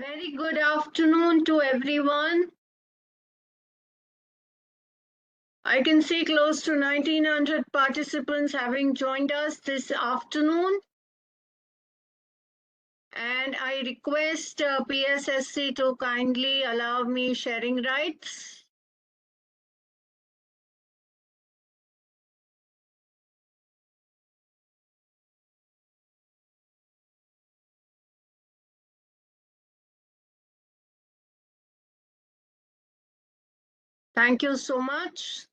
Very good afternoon to everyone. I can see close to 1900 participants having joined us this afternoon. And I request PSSC to kindly allow me sharing rights. Thank you so much.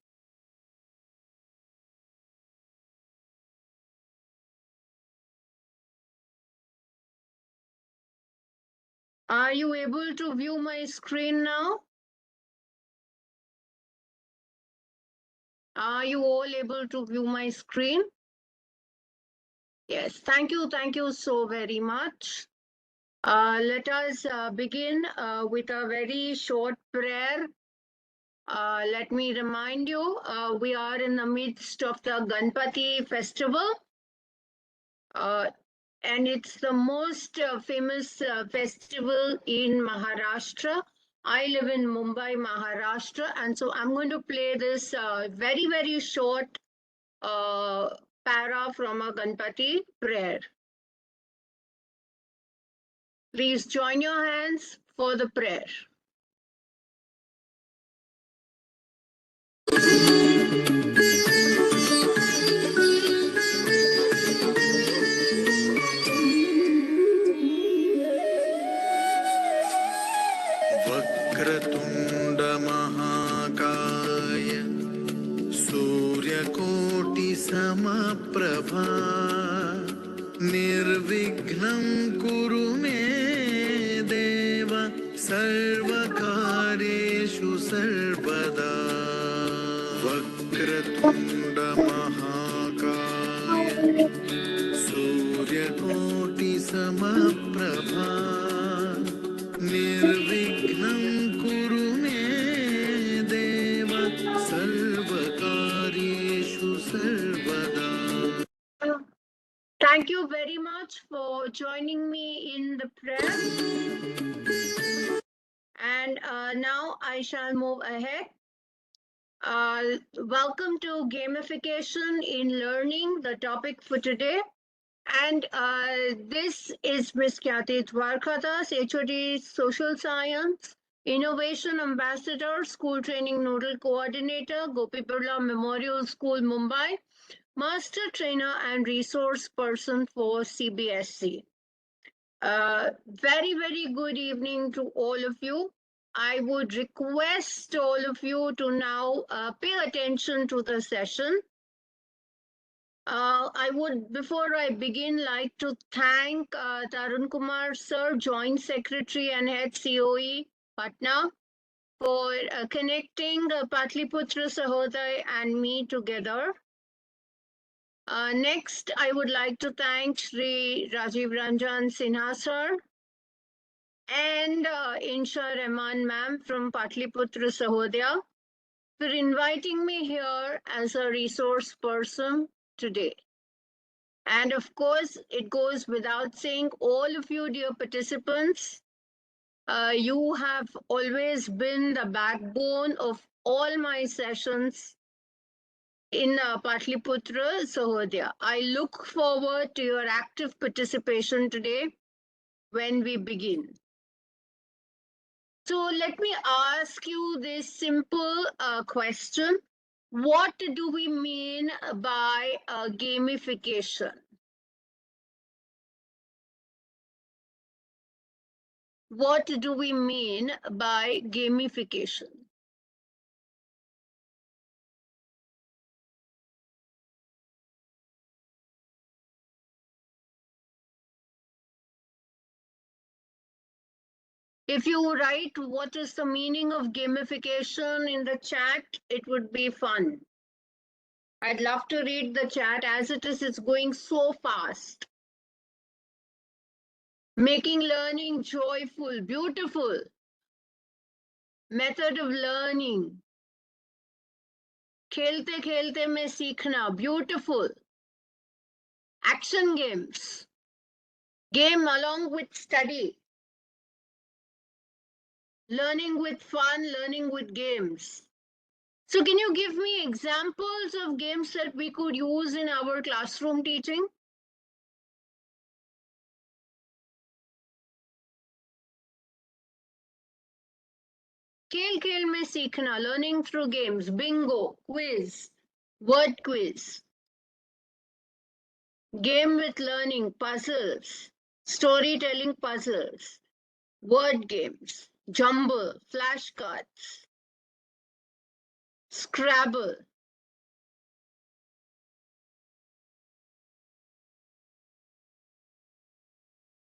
Are you able to view my screen now? Are you all able to view my screen? Yes, thank you. Thank you so very much. Let us begin with a very short prayer. Let me remind you, we are in the midst of the Ganpati festival. And it's the most famous festival in Maharashtra. I live in Mumbai, Maharashtra, and so I'm going to play this very, very short para from a Ganpati prayer. Please join your hands for the prayer. वक्रतुण्ड महाकाय सूर्यकोटि समप्रभा निर्विघ्नं कुरु मे देव सर्वकार्येषु सर्वदा वक्रतुण्ड महाकाय सूर्यकोटि समप्रभा निर्विघ्नं कुरु मे देव सर्वकार्येषु सर्वदा. Thank you very much for joining me in the prayer. And now I shall move ahead. Welcome to Gamification in Learning, the topic for today. And this is Ms. Khyati Dwarkadas, HOD Social Science, Innovation Ambassador, School Training Nodal Coordinator, Gopi Birla Memorial School, Mumbai, Master Trainer and Resource Person for CBSC. Very, very good evening to all of you. I would request all of you to now pay attention to the session. I would, before I begin, like to thank Tarun Kumar Sir, Joint Secretary and Head COE, Patna, for connecting Patliputra Sahoday and me together. Next, I would like to thank Shri Rajiv Ranjan Sinha Sir and Insha Rahman ma'am from Patliputra Sahodaya for inviting me here as a resource person today. And of course, it goes without saying, all of you, dear participants, you have always been the backbone of all my sessions in Patliputra Sahodaya. I look forward to your active participation today when we begin. So let me ask you this simple question. What do we mean by gamification? What do we mean by gamification? If you write what is the meaning of gamification in the chat, it would be fun. I'd love to read the chat. As it is, it's going so fast. Making learning joyful, beautiful. Method of learning. खेलते खेलते में सीखना, beautiful. Action games. Game along with study. learning with fun, learning with games. So can you give me examples of games that we could use in our classroom teaching? खेल खेल में सीखना, learning through games, bingo, quiz, word quiz, game with learning, puzzles, storytelling puzzles, word games, jumble, flashcards, Scrabble,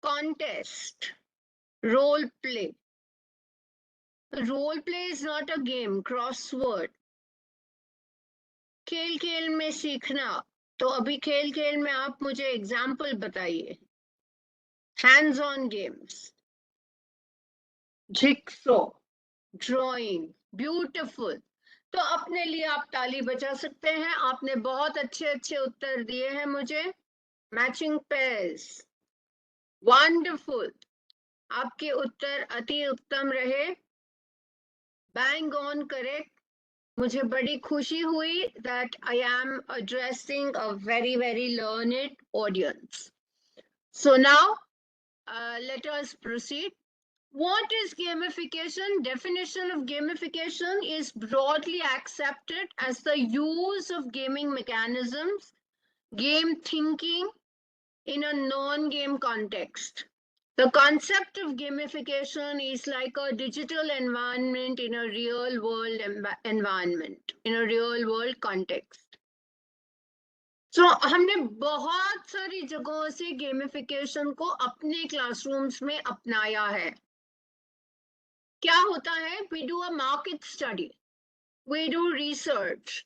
contest, role play. Role play is not a game, crossword. खेल खेल में सीखना, तो अभी खेल खेल में आप मुझे एग्जाम्पल बताइए. Hands on games, jigsaw, drawing, beautiful. तो अपने लिए आप ताली बजा सकते हैं. आपने बहुत अच्छे अच्छे उत्तर दिए हैं मुझे. Matching pairs, wonderful. आपके उत्तर अति उत्तम रहे. Bang on correct. मुझे बड़ी खुशी हुई that I am addressing a very, very learned audience. So now, let us proceed. What is gamification? Definition of gamification is broadly accepted as the use of gaming mechanisms, game thinking in a non-game context. The concept of gamification is like a digital environment in a real world environment, in a real world context. So हमने बहुत सारी जगहों से gamification को अपने classrooms में अपनाया है. क्या होता है? We do a market study, we do research,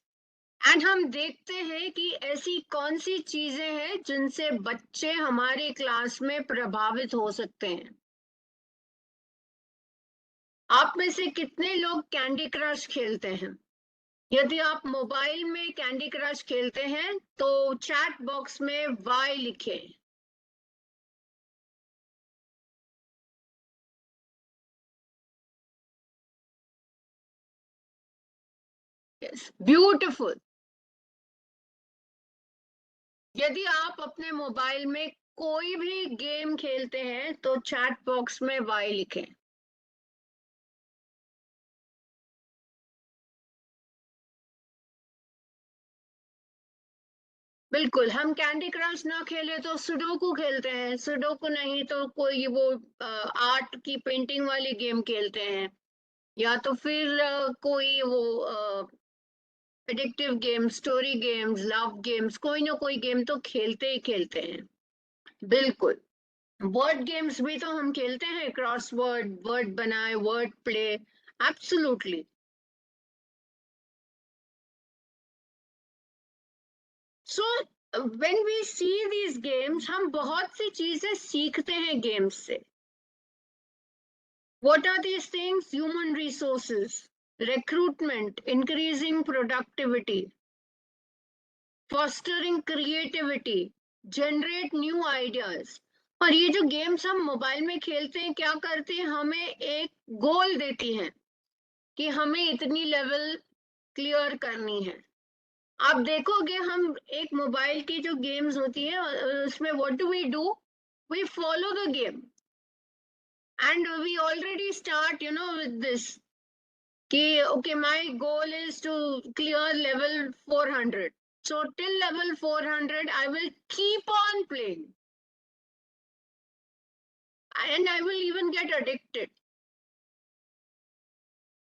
and हम देखते हैं कि ऐसी कौन सी चीजें हैं जिनसे बच्चे हमारे क्लास में प्रभावित हो सकते हैं. आप में से कितने लोग कैंडी क्रश खेलते हैं? यदि आप मोबाइल में कैंडी क्रश खेलते हैं तो चैट बॉक्स में वाई लिखें. Yes, beautiful. यदि आप अपने मोबाइल में कोई भी गेम खेलते हैं तो चैट बॉक्स में वाई लिखें. बिल्कुल. हम कैंडी क्रश ना खेले तो सुडोकू खेलते हैं. सुडोकू नहीं तो कोई वो आर्ट की पेंटिंग वाली गेम खेलते हैं, या तो फिर कोई वो addictive game, story games, love games, कोई ना कोई गेम तो खेलते ही खेलते हैं. बिल्कुल. वर्ड गेम्स भी तो हम खेलते हैं. क्रॉसवर्ड, वर्ड बनाए, word play. Absolutely. So when we see these games, हम बहुत सी चीजें सीखते हैं गेम्स से. What are these things? Human resources, recruitment, increasing productivity, fostering creativity, generate new ideas. और ये जो गेम्स हम मोबाइल में खेलते हैं, क्या करते हैं? हमें एक गोल देती हैं कि हमें इतनी लेवल क्लियर करनी है. आप देखोगे हम एक मोबाइल की जो गेम्स होती है उसमें what do we do? We follow the game and we already start with this. Okay, my goal is to clear level 400. So till level 400, I will keep on playing. And I will even get addicted.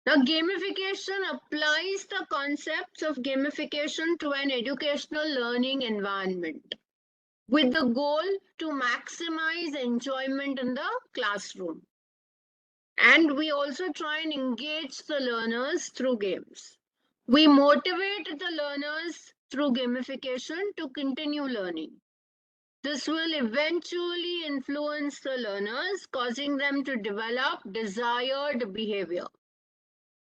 Now, gamification applies the concepts of gamification to an educational learning environment with the goal to maximize enjoyment in the classroom. And we also try and engage the learners through games. We motivate the learners through gamification to continue learning. This will eventually influence the learners, causing them to develop desired behavior.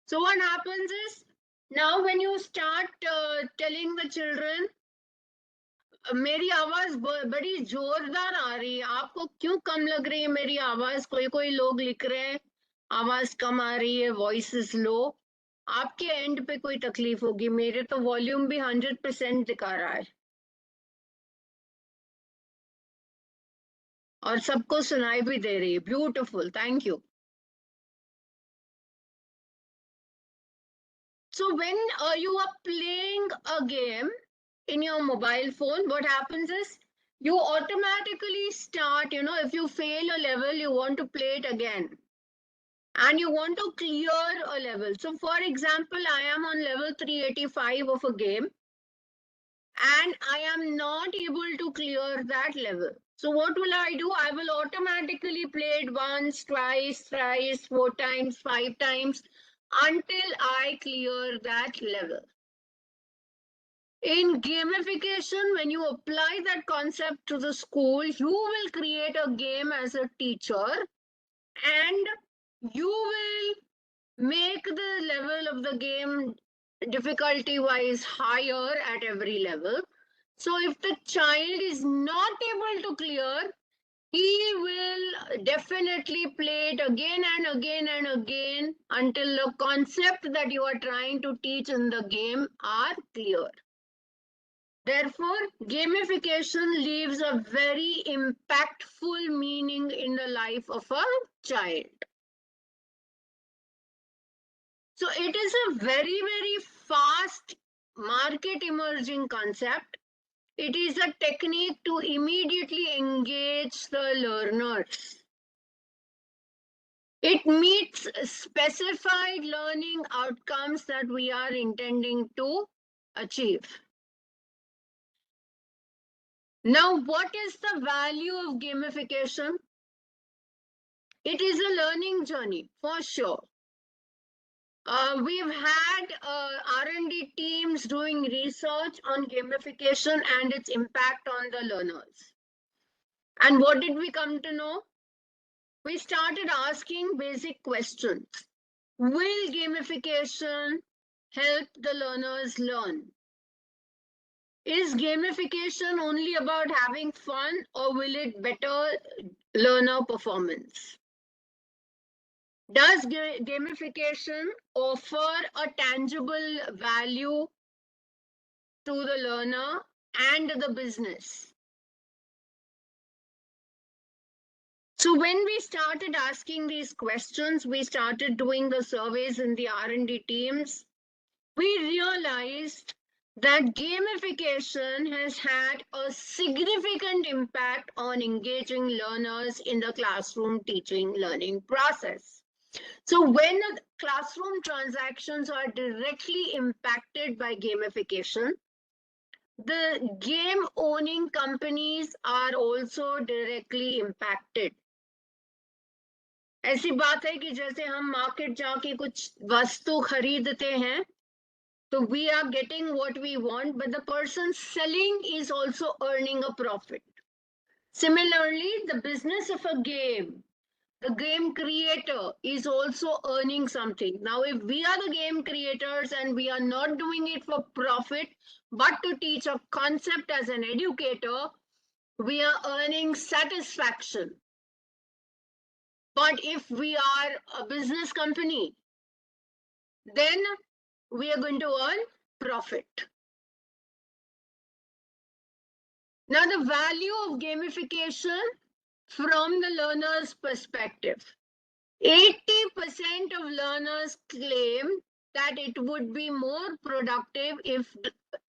So what happens is, now when you start telling the children, मेरी आवाज बड़ी जोरदार आ रही है, आपको क्यों कम लग रही है मेरी आवाज? कोई कोई लोग लिख रहे हैं आवाज कम आ रही है, वॉइस इज लो, आपके एंड पे कोई तकलीफ होगी। मेरे तो वॉल्यूम भी 100% दिखा रहा है और सबको सुनाई भी दे रही है। Beautiful, thank you. So when you are playing a game in your mobile phone, what happens is you automatically start, if you fail a level, you want to play it again and you want to clear a level. So for example, I am on level 385 of a game and I am not able to clear that level. So what will I do? I will automatically play it once, twice, thrice, 4 times, 5 times until I clear that level. In gamification, when you apply that concept to the school, you will create a game as a teacher and you will make the level of the game difficulty wise higher at every level. So if the child is not able to clear, he will definitely play it again and again and again until the concept that you are trying to teach in the game are clear. Therefore, gamification leaves a very impactful meaning in the life of a child. So it is a very, very fast market emerging concept. It is a technique to immediately engage the learners. It meets specified learning outcomes that we are intending to achieve. Now, what is the value of gamification? It is a learning journey for sure. We've had R&D teams doing research on gamification and its impact on the learners. And what did we come to know? We started asking basic questions. Will gamification help the learners learn? Is gamification only about having fun or will it better learner performance? Does gamification offer a tangible value to the learner and the business? So when we started asking these questions, we started doing the surveys in the R&D teams, we realized that gamification has had a significant impact on engaging learners in the classroom teaching learning process. So when classroom transactions are directly impacted by gamification, the game owning companies are also directly impacted. ऐसी बात है कि जैसे हम market जाके कुछ वस्तु खरीदते हैं, so we are getting what we want, but the person selling is also earning a profit. Similarly, the business of a game, the game creator is also earning something. Now, if we are the game creators and we are not doing it for profit, but to teach a concept as an educator, we are earning satisfaction. But if we are a business company, then we are going to earn profit. Now, the value of gamification from the learner's perspective. 80% of learners claim that it would be more productive if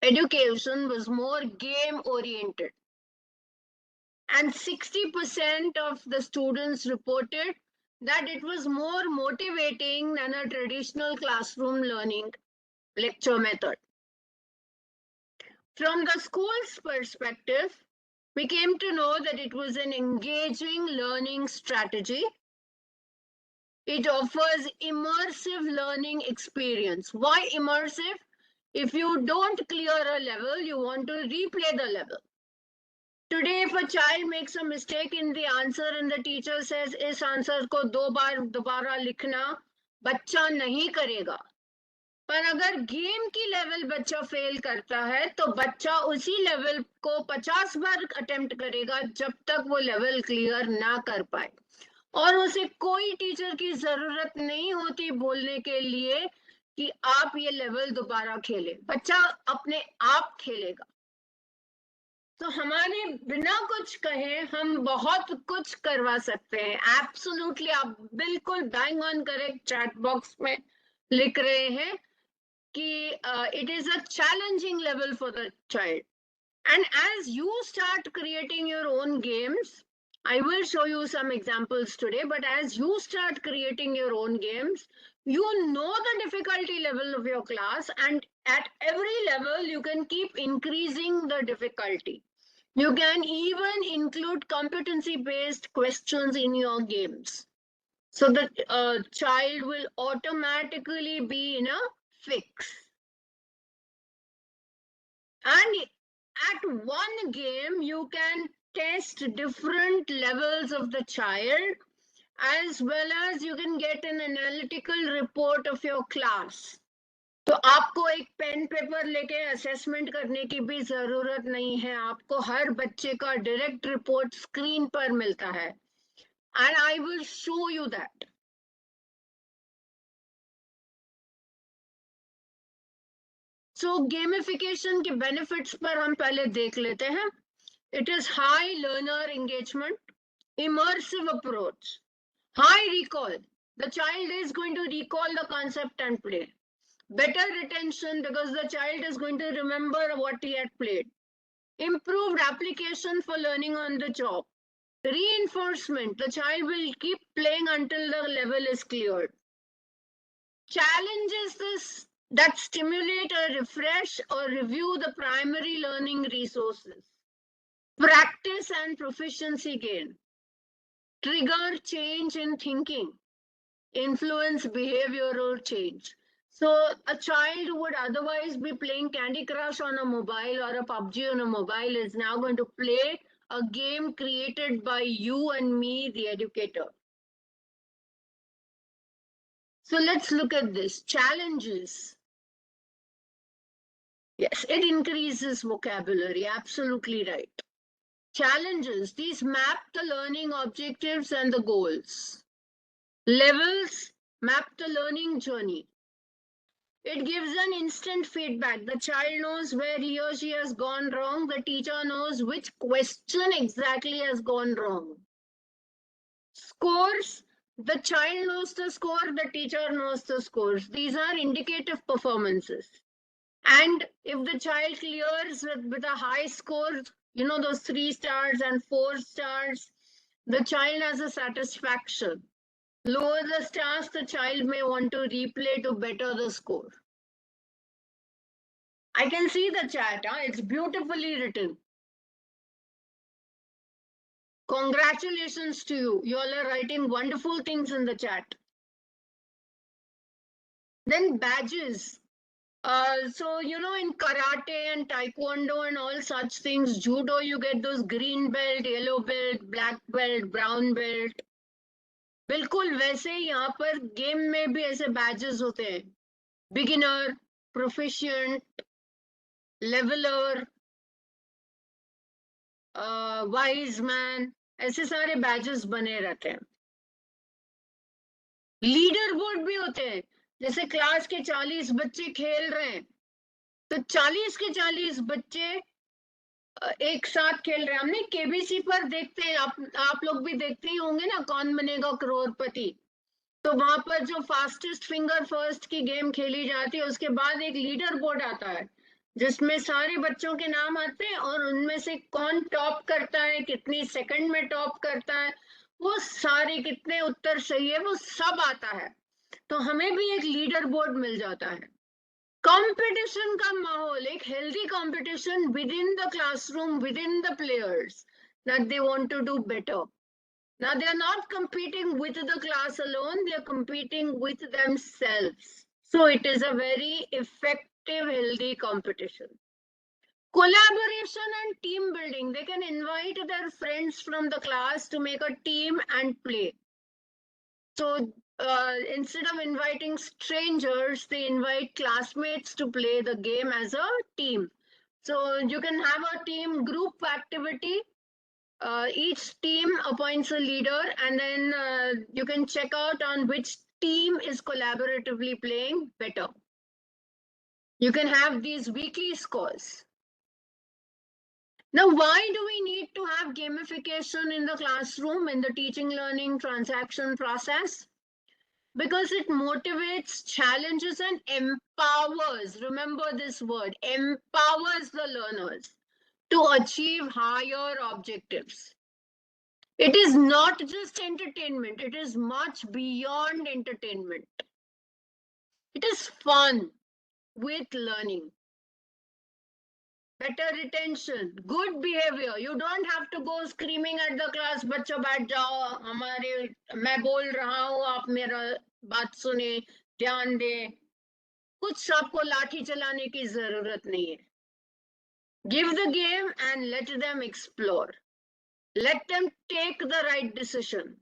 education was more game oriented. And 60% of the students reported that it was more motivating than a traditional classroom learning lecture method. From the school's perspective, we came to know that it was an engaging learning strategy. It offers immersive learning experience. Why immersive? If you don't clear a level, you want to replay the level. Today, if a child makes a mistake in the answer and the teacher says, इस answer को 2 बार दोबारा लिखना, बच्चा नहीं करेगा. पर अगर game की लेवल बच्चा फेल करता है तो बच्चा उसी लेवल को 50 बार अटेम्प्ट करेगा जब तक वो लेवल क्लियर ना कर पाए. और उसे कोई टीचर की जरूरत नहीं होती बोलने के लिए कि आप ये लेवल दोबारा खेलें, बच्चा अपने आप खेलेगा। तो हमारे बिना कुछ कहे हम बहुत कुछ करवा सकते हैं। एब्सोल्युटली, आप बिल्कुल bang on correct chat box में लिख रहे हैं कि it is a challenging level for the child. And as you start creating your own games, I will show you some examples today, but as you start creating your own games, you know the difficulty level of your class, and at every level, you can keep increasing the difficulty. You can even include competency based questions in your games. So the child will automatically be in a fix. And at one game, you can test different levels of the child, as well as you can get an analytical report of your class. तो आपको एक pen paper लेके assessment करने की भी जरूरत नहीं है, आपको हर बच्चे का डायरेक्ट रिपोर्ट स्क्रीन पर मिलता है, and I will show you that. So gamification के बेनिफिट्स पर हम पहले देख लेते हैं। It is high learner engagement, immersive approach, high recall. The child is going to recall the concept and play. Better retention because the child is going to remember what he had played. Improved application for learning on the job. Reinforcement, the child will keep playing until the level is cleared. Challenges this that stimulate or refresh or review the primary learning resources. Practice and proficiency gain. Trigger change in thinking. Influence behavioral change. So a child who would otherwise be playing Candy Crush on a mobile or a PUBG on a mobile is now going to play a game created by you and me, the educator. So let's look at this. Challenges. Yes, it increases vocabulary. Absolutely right. Challenges. These map the learning objectives and the goals. Levels map the learning journey. It gives an instant feedback. The child knows where he or she has gone wrong. The teacher knows which question exactly has gone wrong. Scores. The child knows the score. The teacher knows the scores. These are indicative performances. And if the child clears with a high score, you know, those 3 stars and 4 stars, the child has a satisfaction. Lower the stars, the child may want to replay to better the score. I can see the chat. It's beautifully written. Congratulations to you. You all are writing wonderful things in the chat. Then badges. So, you know, in karate and taekwondo and all such things, judo, you get those green belt, yellow belt, black belt, brown belt. बिल्कुल वैसे ही यहाँ पर game में भी ऐसे badges होते हैं। Beginner, proficient, leveller, wise man, ऐसे सारे बैजेस बने रहते हैं। लीडर बोर्ड भी होते हैं। जैसे क्लास के 40 बच्चे खेल रहे हैं, तो 40 के 40 बच्चे एक साथ खेल रहे हैं। हमने केबीसी पर देखते हैं, आप लोग भी देखते ही होंगे ना, कौन बनेगा करोड़पति। तो वहां पर जो फास्टेस्ट फिंगर फर्स्ट की गेम खेली जाती है, उसके बाद एक लीडर बोर्ड आता है जिसमें सारे बच्चों के नाम आते हैं और उनमें से कौन टॉप करता है, कितनी सेकंड में टॉप करता है, वो सारे कितने उत्तर सही है, वो सब आता है। तो हमें भी एक लीडर बोर्ड मिल जाता है। कंपटीशन का माहौल, एक healthy competition within the classroom, within the players, that they want to do better. Now they are not competing with the class alone, they are competing with themselves. So it is a very effective, healthy competition. Collaboration and team building. They can invite their friends from the class to make a team and play. So instead of inviting strangers, they invite classmates to play the game as a team. So you can have a team group activity Each team appoints a leader, and then you can check out on which team is collaboratively playing better. You can have these weekly scores. Now, why do we need to have gamification in the classroom, in the teaching learning transaction process? Because it motivates, challenges, and empowers. Remember this word, empowers the learners to achieve higher objectives. It is not just entertainment, it is much beyond entertainment. It is fun with learning. Better retention, good behavior. You don't have to go screaming at the class, बच्चों बैठ जाओ, हमारे मैं बोल रहा हूँ, आप मेरा बात सुने, ध्यान दें. कुछ आपको लाठी चलाने की जरूरत नहीं है. Give the game and let them explore. Let them take the right decision.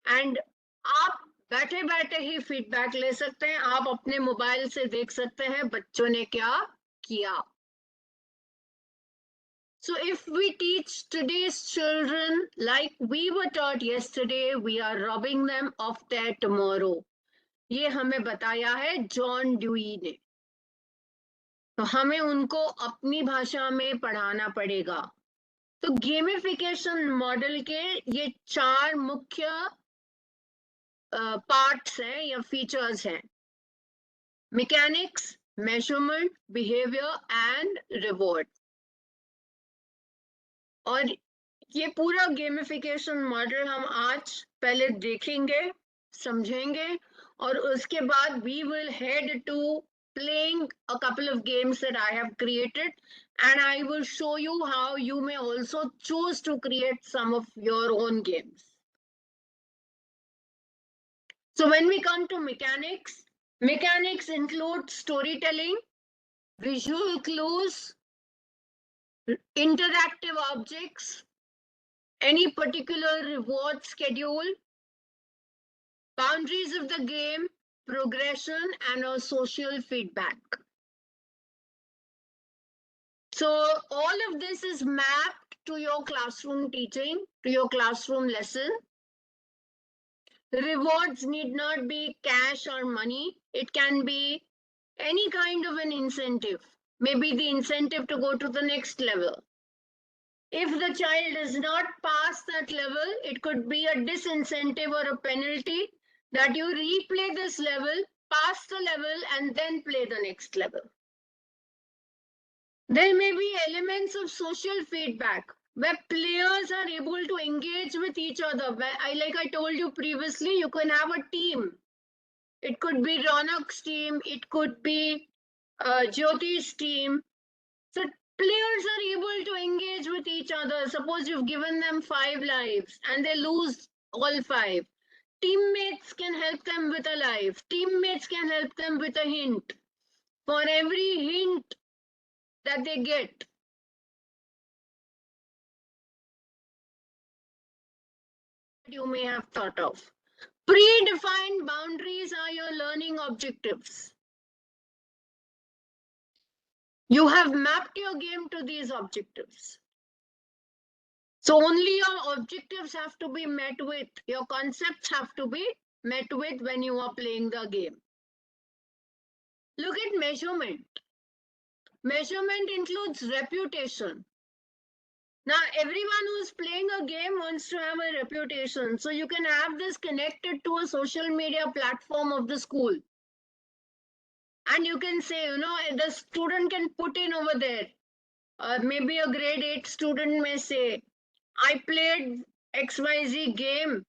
And आप बैठे बैठे ही फीडबैक ले सकते हैं. आप अपने मोबाइल से देख सकते हैं बच्चों ने क्या किया. So if we teach today's children like we were taught yesterday, we are robbing them of their tomorrow. ये हमें बताया है जॉन ड्यूई ने. तो हमें उनको अपनी भाषा में पढ़ाना पड़ेगा. तो गेमिफिकेशन मॉडल के ये 4 मुख्य पार्ट्स हैं या फीचर्स हैं. Mechanics, measurement, behaviour and reward. और ये पूरा गेमिफिकेशन मॉडल हम आज पहले देखेंगे, समझेंगे, और उसके बाद we will head to playing a couple of games that I have created, and I will show you how you may also choose to create some of your own games. So when we come to mechanics, mechanics include storytelling, visual clues, interactive objects, any particular reward schedule, boundaries of the game, progression, and a social feedback. So all of this is mapped to your classroom teaching, to your classroom lesson. Rewards need not be cash or money. It can be any kind of an incentive. Maybe the incentive to go to the next level. If the child does not pass that level, it could be a disincentive or a penalty that you replay this level, pass the level, and then play the next level. There may be elements of social feedback where players are able to engage with each other. Like I told you previously, you can have a team. It could be Ronak's team, it could be Jyoti's team. So players are able to engage with each other. Suppose you've given them 5 lives and they lose all 5. Teammates can help them with a life. Teammates can help them with a hint. For every hint that they get, you may have thought of. Predefined boundaries are your learning objectives. You have mapped your game to these objectives. So only your objectives have to be met with, your concepts have to be met with when you are playing the game. Look at measurement. Measurement includes reputation. Now, everyone who's playing a game wants to have a reputation. So you can have this connected to a social media platform of the school. And you can say, the student can put in over there. Maybe a grade 8 student may say, I played XYZ game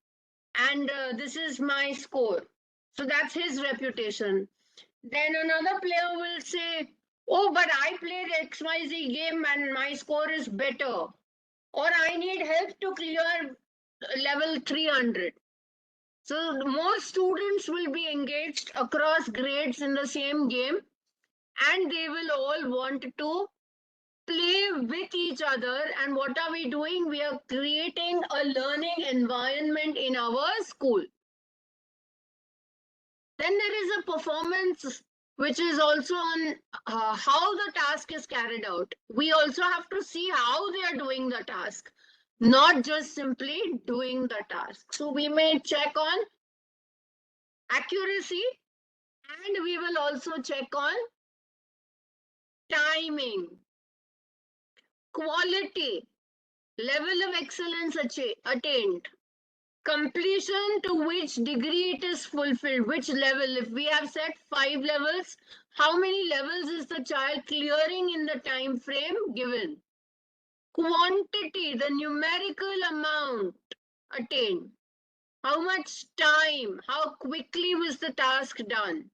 and this is my score. So that's his reputation. Then another player will say, oh, but I played XYZ game and my score is better. Or I need help to clear level 300. So more students will be engaged across grades in the same game, and they will all want to play with each other. And what are we doing? We are creating a learning environment in our school. Then there is a performance, which is also on how the task is carried out. We also have to see how they are doing the task. not just simply doing the task. So we may check on accuracy, and we will also check on timing, quality, level of excellence attained, completion to which degree it is fulfilled, which level. If we have set 5 levels, how many levels is the child clearing in the time frame given? Quantity, the numerical amount attained. How much time, how quickly was the task done?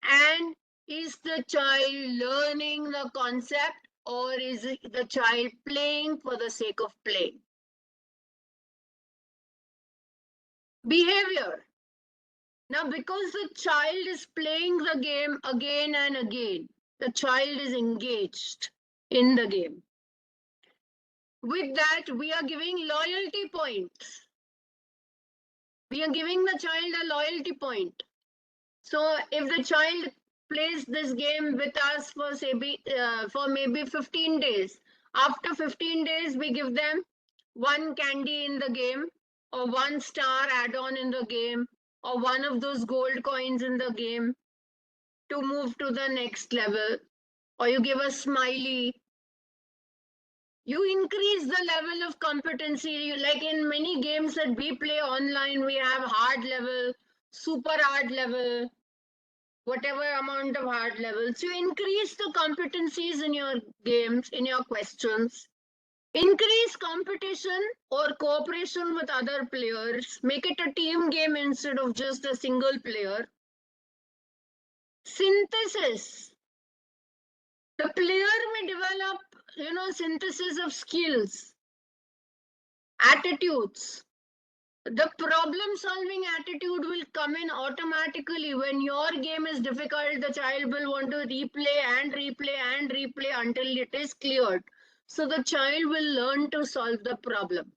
And is the child learning the concept, or is the child playing for the sake of playing? Behavior. Now, because the child is playing the game again and again, the child is engaged in the game. With that, we are giving loyalty points. We are giving the child a loyalty point. So if the child plays this game with us for maybe 15 days, after 15 days, we give them one candy in the game, or one star add-on in the game, or one of those gold coins in the game to move to the next level, or you give a smiley. You increase the level of competency. Like in many games that we play online, we have hard level, super hard level, whatever amount of hard levels. You increase the competencies in your games, in your questions. Increase competition or cooperation with other players. Make it a team game instead of just a single player. Synthesis. The player may develop, synthesis of skills, attitudes. The problem solving attitude will come in automatically. When your game is difficult, the child will want to replay and replay and replay until it is cleared. So the child will learn to solve the problem.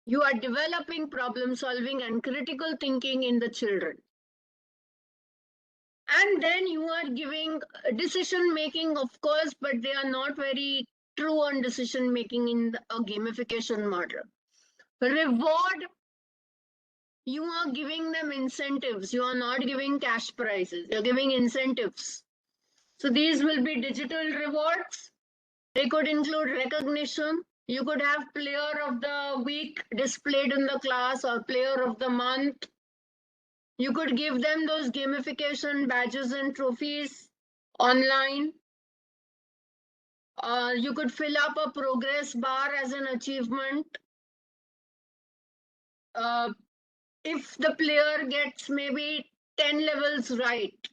You are developing problem solving and critical thinking in the children. And then you are giving decision making, of course, but they are not very true on decision making in a gamification model. Reward, you are giving them incentives. You are not giving cash prizes. You're giving incentives. So these will be digital rewards. They could include recognition. You could have player of the week displayed in the class, or player of the month. You could give them those gamification badges and trophies online. You could fill up a progress bar as an achievement. Uh, if the player gets maybe 10 levels right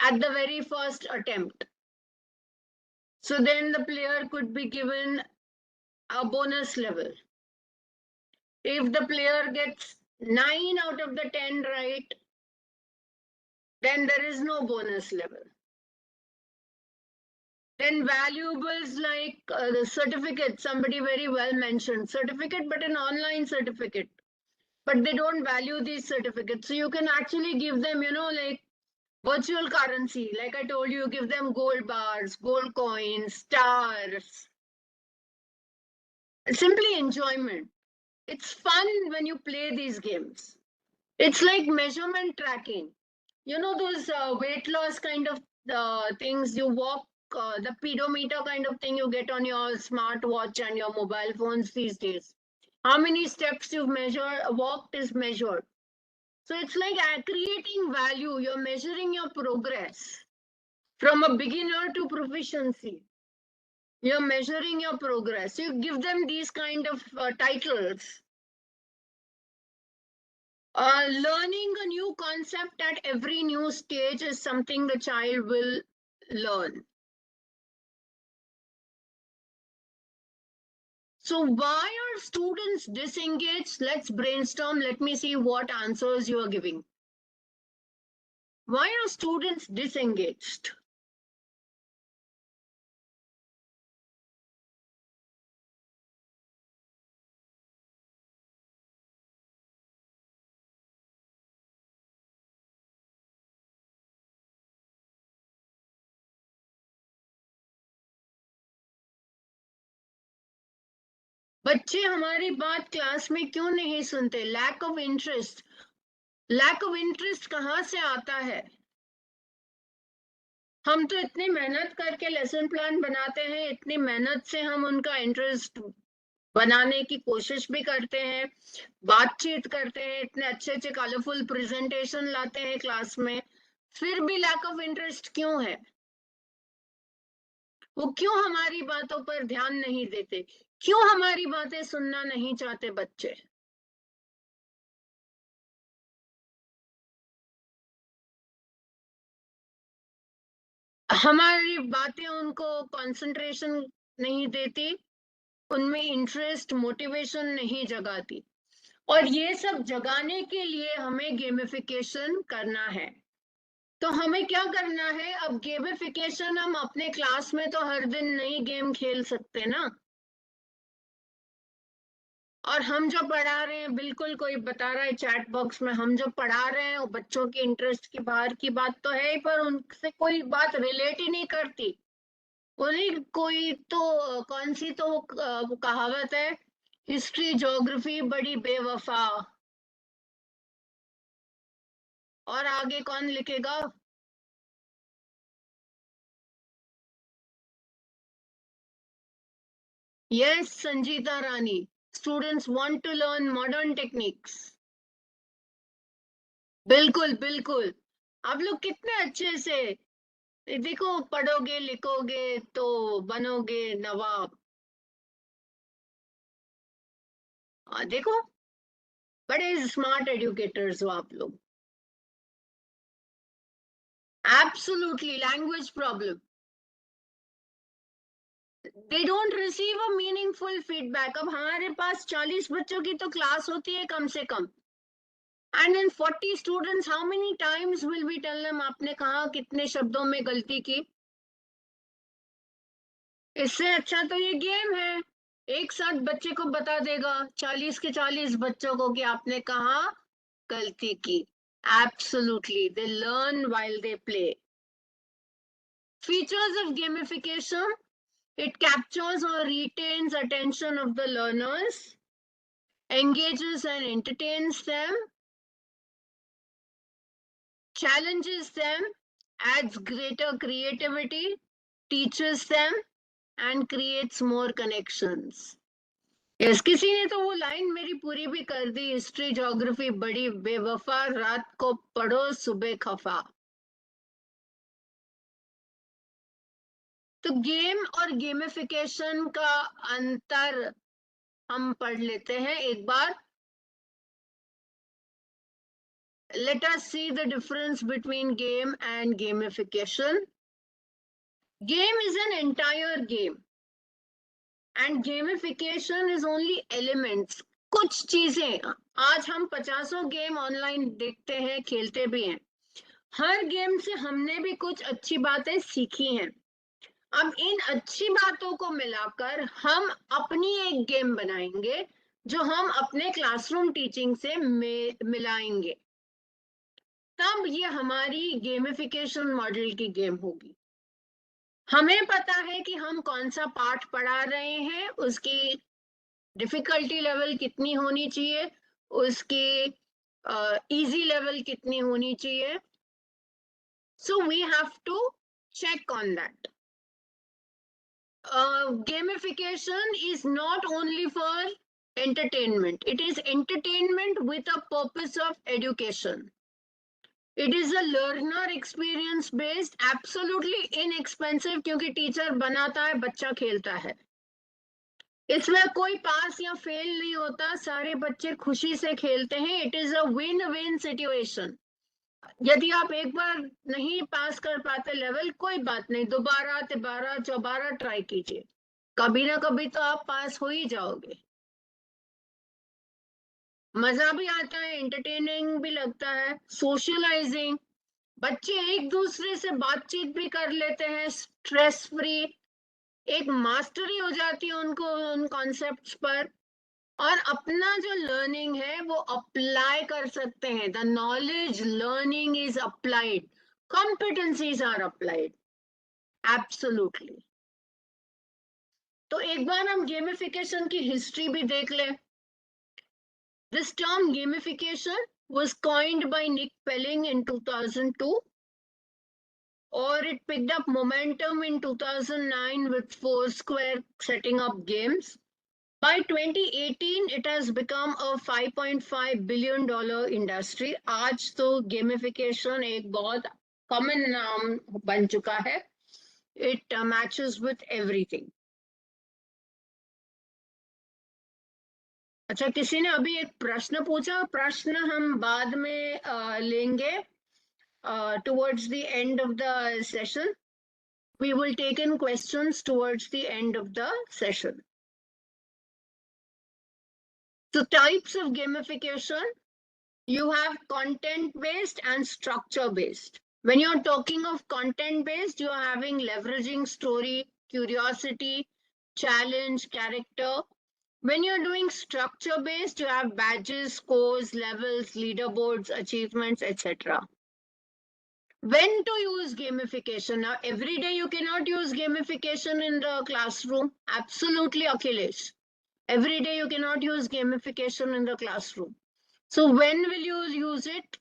at the very first attempt, so then the player could be given a bonus level. If the player gets 9 out of the 10 right, then there is no bonus level. Then valuables like the certificate, somebody very well mentioned, certificate, but an online certificate. But they don't value these certificates. So you can actually give them, like virtual currency. Like I told you, give them gold bars, gold coins, stars. Simply enjoyment. It's fun when you play these games. It's like measurement tracking. Those weight loss kind of things you walk, the pedometer kind of thing you get on your smartwatch and your mobile phones these days. How many steps you've walked is measured. So it's like creating value. You're measuring your progress from a beginner to proficiency. You're measuring your progress. You give them these kind of titles. Learning a new concept at every new stage is something the child will learn. So why are students disengaged? Let's brainstorm. Let me see what answers you are giving. Why are students disengaged? बच्चे हमारी बात class में क्यों नहीं सुनते? Lack of interest. Lack of interest कहाँ से आता है? हम तो इतनी मेहनत करके लेसन प्लान बनाते हैं, इतनी मेहनत से हम उनका इंटरेस्ट बनाने की कोशिश भी करते हैं, बातचीत करते हैं, इतने अच्छे अच्छे कलरफुल प्रेजेंटेशन लाते हैं क्लास में, फिर भी लैक ऑफ इंटरेस्ट क्यों है? वो क्यों हमारी बातों पर ध्यान नहीं देते? क्यों हमारी बातें सुनना नहीं चाहते बच्चे? हमारी बातें उनको कंसंट्रेशन नहीं देती, उनमें इंटरेस्ट मोटिवेशन नहीं जगाती। और ये सब जगाने के लिए हमें गेमिफिकेशन करना है। तो हमें क्या करना है? अब गेमिफिकेशन हम अपने क्लास में तो हर दिन नई गेम खेल सकते ना। और हम जो पढ़ा रहे हैं, बिल्कुल कोई बता रहा है चैट बॉक्स में, हम जो पढ़ा रहे हैं वो बच्चों के इंटरेस्ट की बाहर की बात तो है ही, पर उनसे कोई बात रिलेट ही नहीं करती। उन्हें कोई तो कौन सी तो वो कहावत है, हिस्ट्री ज्योग्राफी बड़ी बेवफा। और आगे कौन लिखेगा? Yes, Sanjeeta Rani. Students want to learn modern techniques. बिल्कुल बिल्कुल। आप लोग कितने अच्छे से, देखो, पढ़ोगे लिखोगे तो बनोगे नवाब। देखो, बड़े स्मार्ट एजुकेटर्स हो आप लोग। Absolutely, language problem. They don't receive a meaningful feedback. अब हमारे पास 40 बच्चों की तो क्लास होती है कम से कम, and in 40 students how many times will we tell them आपने कहा कितने शब्दों में गलती की? इससे अच्छा तो ये गेम है, एक साथ बच्चे को बता देगा, 40 के 40 बच्चों को, कि आपने कहा गलती की। Absolutely, they learn while they play. Features of gamification: it captures or retains attention of the learners, engages and entertains them, challenges them, adds greater creativity, teaches them, and creates more connections. Yes, किसी ने तो वो line मेरी पूरी भी कर दी, history geography बड़ी बेवफा, रात को पढ़ो सुबह खफा। तो गेम और गेमिफिकेशन का अंतर हम पढ़ लेते हैं एक बार। Let us see the difference between game and gamification. Game is an entire game and gamification is only elements. कुछ चीजें, आज हम 50 गेम ऑनलाइन देखते हैं, खेलते भी हैं। हर गेम से हमने भी कुछ अच्छी बातें सीखी हैं। अब इन अच्छी बातों को मिलाकर हम अपनी एक गेम बनाएंगे जो हम अपने क्लासरूम टीचिंग से मिलाएंगे। तब ये हमारी गेमिफिकेशन मॉडल की गेम होगी। हमें पता है कि हम कौन सा पाठ पढ़ा रहे हैं, उसकी डिफिकल्टी लेवल कितनी होनी चाहिए, उसकी इजी लेवल कितनी होनी चाहिए। So we have to check on that. Gamification is not only for entertainment, it is entertainment with a purpose of education. It is a learner experience based, absolutely inexpensive, क्योंकि teacher बनाता है, बच्चा खेलता है। इसमें कोई पास या फेल नहीं होता, सारे बच्चे खुशी से खेलते हैं। It is a win win situation. यदि आप एक बार नहीं पास कर पाते लेवल, कोई बात नहीं, दोबारा तिबारा चौबारा ट्राई कीजिए, कभी ना कभी तो आप पास हो ही जाओगे। मजा भी आता है, एंटरटेनिंग भी लगता है, सोशलाइजिंग, बच्चे एक दूसरे से बातचीत भी कर लेते हैं स्ट्रेस फ्री। एक मास्टरी हो जाती है उनको उन कॉन्सेप्ट्स पर, और अपना जो लर्निंग है वो अप्लाई कर सकते हैं। The knowledge learning is applied, competencies are applied, absolutely. तो एक बार हम गेमिफिकेशन की हिस्ट्री भी देख लें. This term gamification was coined by Nick Pelling in 2002, or it picked up momentum in 2009 with Foursquare setting up games. By 2018, it has become a $5.5 billion industry. आज तो gamification एक बहुत common नाम बन चुका है. It matches with everything. अच्छा, किसी ने अभी एक प्रश्न पूछा. प्रश्न हम बाद में लेंगे. Towards the end of the session, we will take in questions towards the end of the session. So types of gamification, you have content based and structure based. When you're talking of content based, you're having leveraging story, curiosity, challenge, character. When you're doing structure based, you have badges, scores, levels, leaderboards, achievements, etc. When to use gamification? Now, every day you cannot use gamification in the classroom. Absolutely, Akhilesh. Every day you cannot use gamification in the classroom. So when will you use it?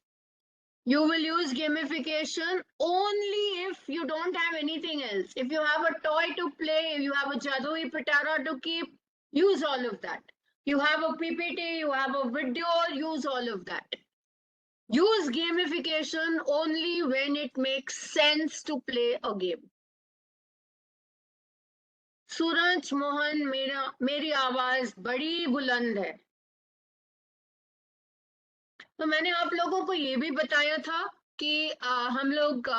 You will use gamification only if you don't have anything else. If you have a toy to play, if you have a Jadui Pitara to keep, use all of that. You have a PPT, you have a video, use all of that. Use gamification only when it makes sense to play a game. सूरज मोहन, मेरी आवाज बड़ी बुलंद है. तो मैंने आप लोगों को ये भी बताया था कि हम लोग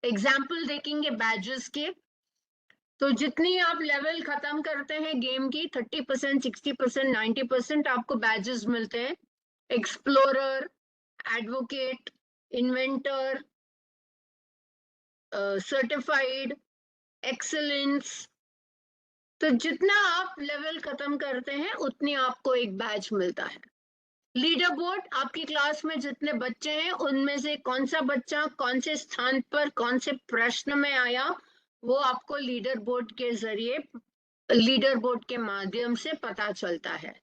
एग्जाम्पल देखेंगे बैजेस के. तो जितनी आप लेवल खत्म करते हैं गेम की, 30%, 60%, 90% आपको बैजेस मिलते हैं. Explorer, advocate, inventor, certified, excellence. तो जितना आप लेवल खत्म करते हैं उतनी आपको एक बैच मिलता है. लीडर बोर्ड, आपकी क्लास में जितने बच्चे हैं उनमें से कौन सा बच्चा कौन से स्थान पर कौन से प्रश्न में आया, वो आपको लीडर बोर्ड के जरिए, लीडर बोर्ड के माध्यम से पता चलता है.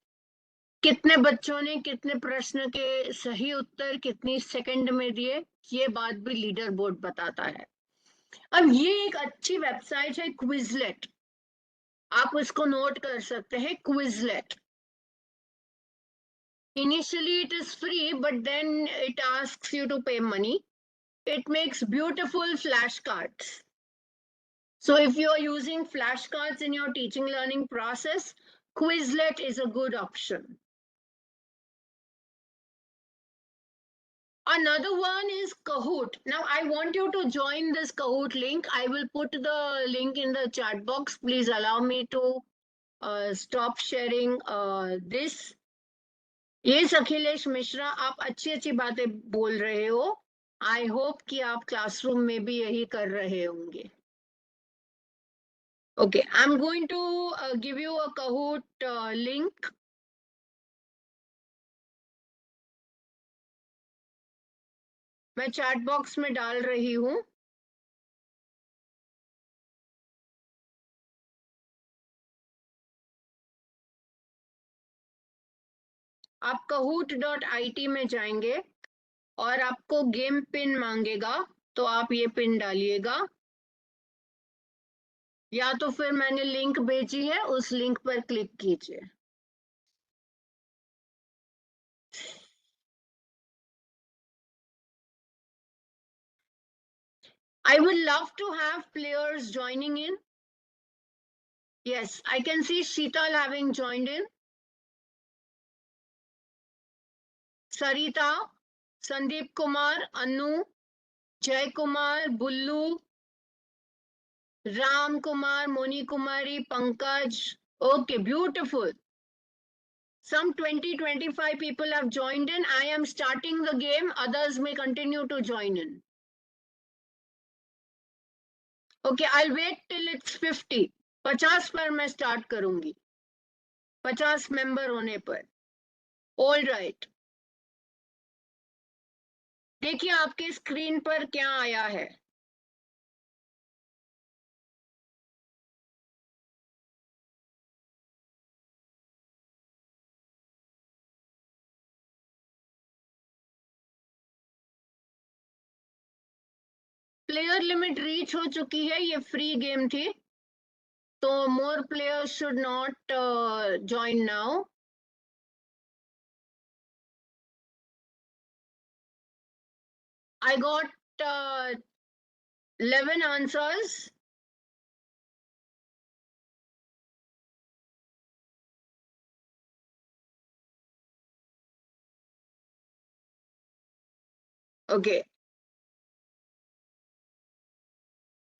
कितने बच्चों ने कितने प्रश्न के सही उत्तर कितनी सेकंड में दिए, ये बात भी लीडर बोर्ड बताता है. अब ये एक अच्छी वेबसाइट है क्विजलेट, आप उसको नोट कर सकते हैं. Quizlet, initially it is free, but then it asks you to pay money. It makes beautiful flashcards. So if you are using flashcards in your teaching learning process, Quizlet is a good option. Another one is Kahoot. Now I want you to join this Kahoot link. I will put the link in the chat box. Please allow me to stop sharing this. Yes, Akhilesh Mishra, आप अच्छी अच्छी बातें बोल रहे हो. I hope कि आप classroom में भी यही कर रहे होंगे. Okay, I'm going to give you a Kahoot link. मैं चैट बॉक्स में डाल रही हूँ. आप kahoot.it में जाएंगे और आपको गेम पिन मांगेगा, तो आप ये पिन डालिएगा, या तो फिर मैंने लिंक भेजी है उस लिंक पर क्लिक कीजिए. I would love to have players joining in. Yes, I can see Sheetal having joined in. Sarita, Sandeep Kumar, Anu, Jay Kumar, Bullu, Ram Kumar, Moni Kumari, Pankaj. Okay, beautiful. Some 20-25 people have joined in. I am starting the game. Others may continue to join in. Okay, I'll wait till it's 50. 50 पर मैं start करूंगी. 50 member होने पर. All right. देखिए आपके screen पर क्या आया है. प्लेयर लिमिट रीच हो चुकी है, ये फ्री गेम थी, तो मोर players should not join now. I got 11 answers. Okay.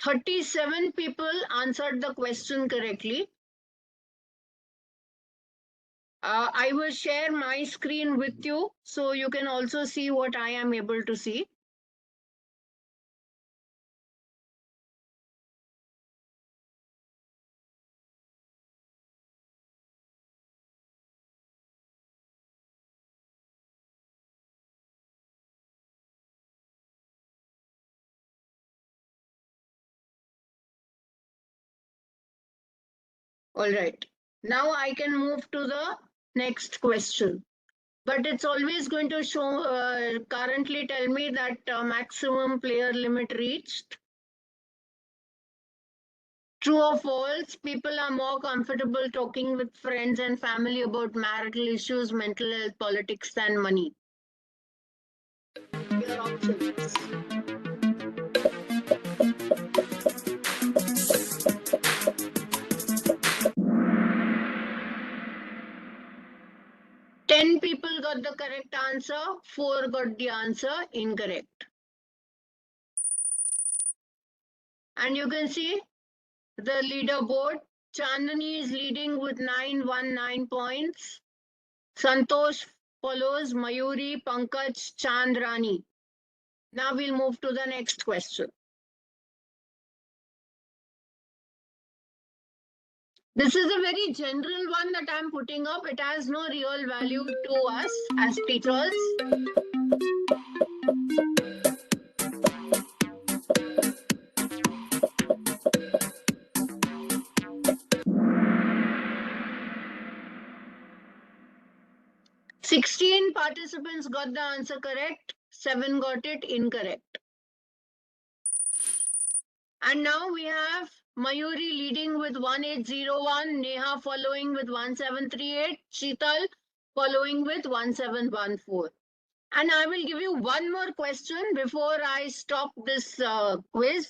37 people answered the question correctly. I will share my screen with you so you can also see what I am able to see. All right. Now I can move to the next question. But it's always going to show, currently tell me that maximum player limit reached. True or false, people are more comfortable talking with friends and family about marital issues, mental health, politics, than money. Your options. Ten people got the correct answer, 4 got the answer incorrect. And you can see the leaderboard. Chandani is leading with 919 points. Santosh follows Mayuri, Pankaj, Chandrani. Now we'll move to the next question. This is a very general one that I'm putting up. It has no real value to us as teachers. Sixteen participants got the answer correct, 7 got it incorrect. And now we have Mayuri leading with 1801, Neha following with 1738, Sheetal following with 1714. And I will give you one more question before I stop this quiz.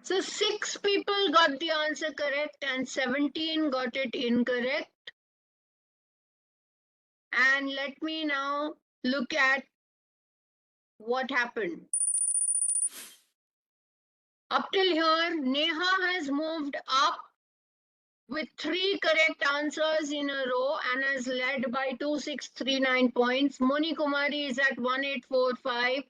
So 6 people got the answer correct and 17 got it incorrect. And let me now look at what happened. Up till here, Neha has moved up with 3 correct answers in a row and has led by 2639 points. Moni Kumari is at 1845.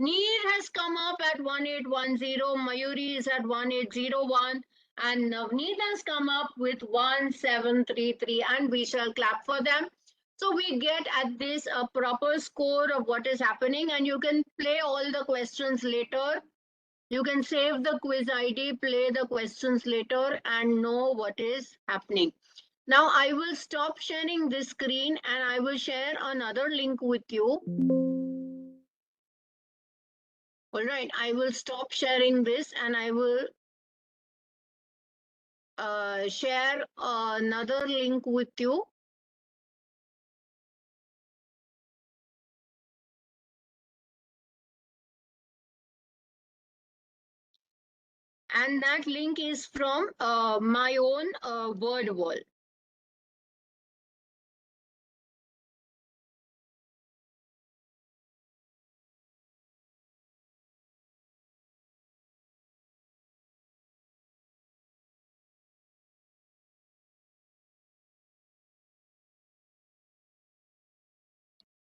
Neer has come up at 1810. Mayuri is at 1801. And Navneet has come up with 1733. And we shall clap for them. So we get at this a proper score of what is happening. And you can play all the questions later. You can save the quiz ID, play the questions later, and know what is happening. Now I will stop sharing this screen and I will share another link with you. All right, I will stop sharing this and I will share another link with you. And that link is from my own word wall.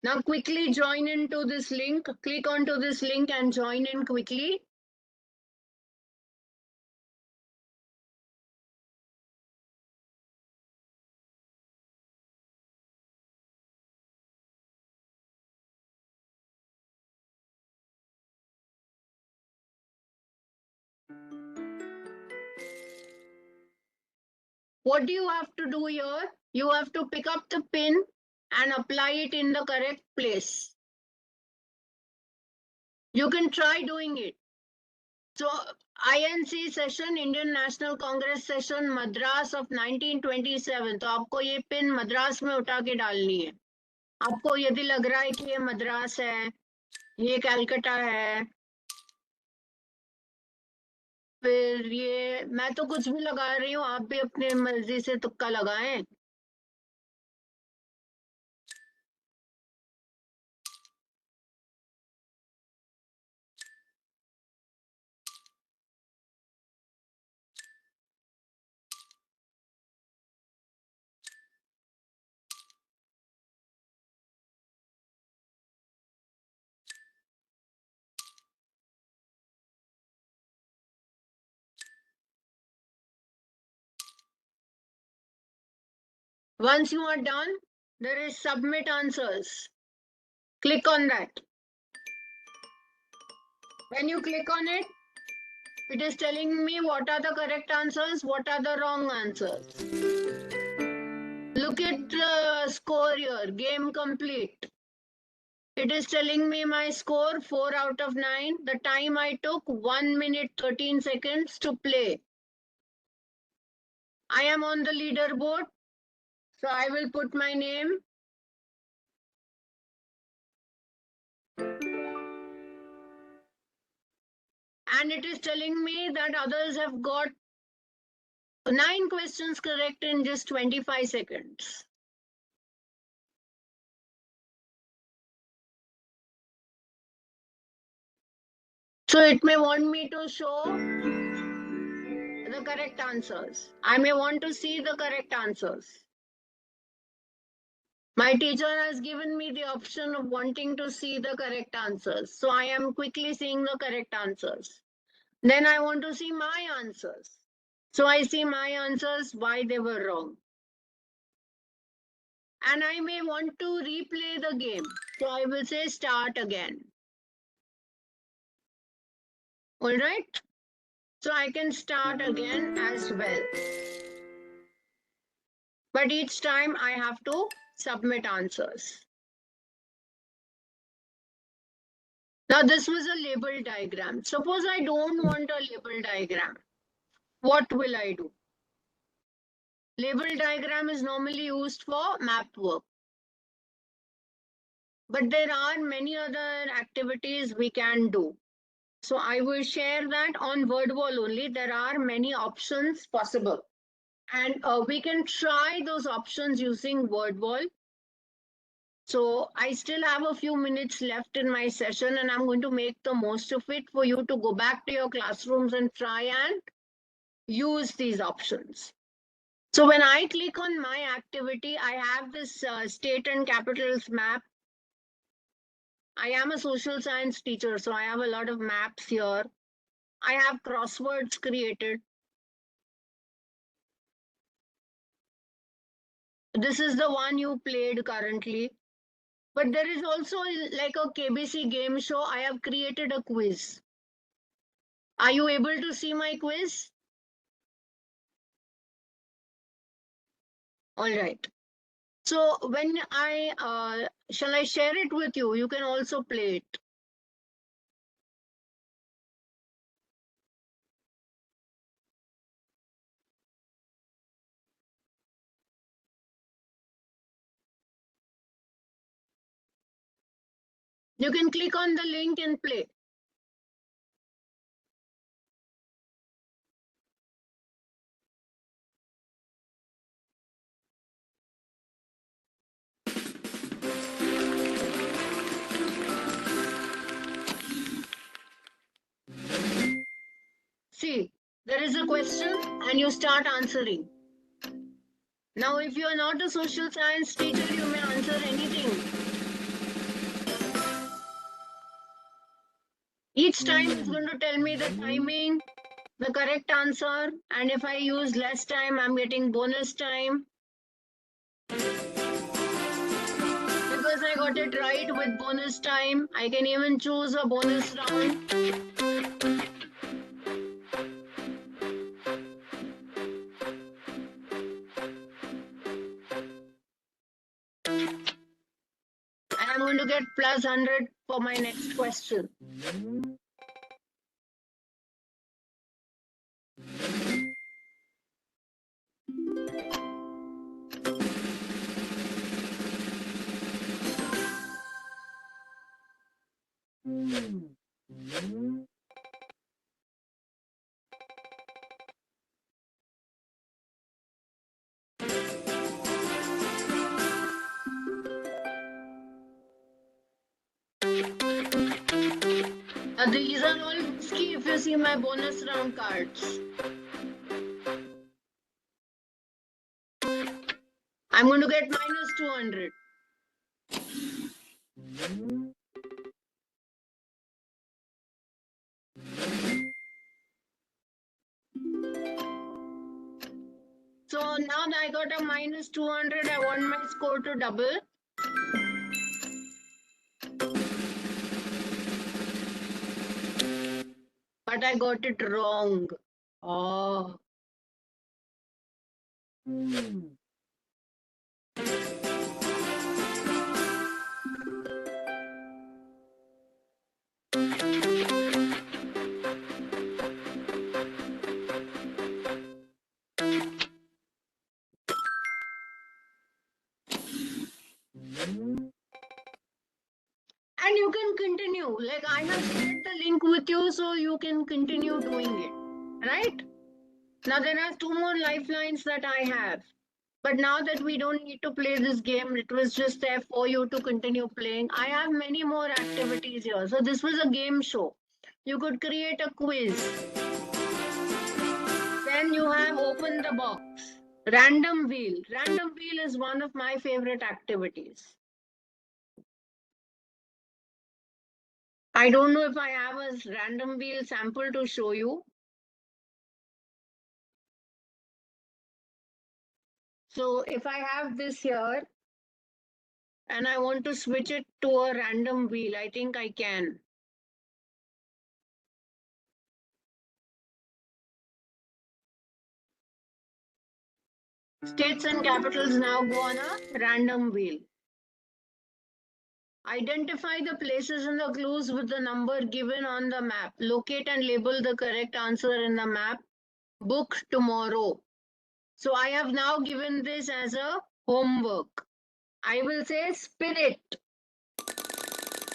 Now quickly join into this link. Click onto this link and join in quickly. What do you have to do here? You have to pick up the pin and apply it in the correct place. You can try doing it. So INC session, Indian National Congress session, Madras of 1927. तो आपको ये pin Madras में उठा के डालनी है. आपको यदि लग रहा है कि ये मद्रास है, ये कलकत्ता है, फिर ये मैं तो कुछ भी लगा रही हूँ, आप भी अपने मर्जी से तुक्का लगाएं. Once you are done, there is submit answers. Click on that. When you click on it, it is telling me what are the correct answers, what are the wrong answers. Look at the score here, game complete. It is telling me my score 4 out of 9. The time I took 1 minute 13 seconds to play. I am on the leaderboard. So I will put my name. And it is telling me that others have got 9 questions correct in just 25 seconds. So it may want me to show the correct answers. I may want to see the correct answers. My teacher has given me the option of wanting to see the correct answers. So I am quickly seeing the correct answers. Then I want to see my answers. So I see my answers, why they were wrong. And I may want to replay the game. So I will say start again. All right. So I can start again as well. But each time I have to submit answers. Now this was a label diagram. Suppose I don't want a label diagram. What will I do? Label diagram is normally used for map work. But there are many other activities we can do. So I will share that on WordWall only. There are many options possible. And we can try those options using WordWall. So I still have a few minutes left in my session and I'm going to make the most of it for you to go back to your classrooms and try and use these options. So when I click on my activity, I have this state and capitals map. I am a social science teacher, so I have a lot of maps here. I have crosswords created. This is the one you played currently. But there is also like a KBC game show. I have created a quiz. Are you able to see my quiz? All right. So when shall I share it with you? You can also play it. You can click on the link and play. See, there is a question and you start answering. Now, if you are not a social science teacher, you may answer anything. Each time it's going to tell me the timing, the correct answer, and if I use less time, I'm getting bonus time. Because I got it right with bonus time, I can even choose a bonus round. get plus 100 for my next question. These are all risky if you see my bonus round cards. I'm going to get minus 200. So now that I got a minus 200, I want my score to double. But I got it wrong. Oh. And you can continue. Like I have shared the link with you so you can continue doing it. Right? Now there are 2 more lifelines that I have. But now that we don't need to play this game, it was just there for you to continue playing. I have many more activities here. So this was a game show. You could create a quiz. Then you have open the box. Random wheel. Random wheel is one of my favorite activities. I don't know if I have a random wheel sample to show you. So if I have this here and I want to switch it to a random wheel, I think I can. States and capitals now go on a random wheel. Identify the places in the clues with the number given on the map. Locate and label the correct answer in the map. Book tomorrow. So I have now given this as a homework. I will say spin it.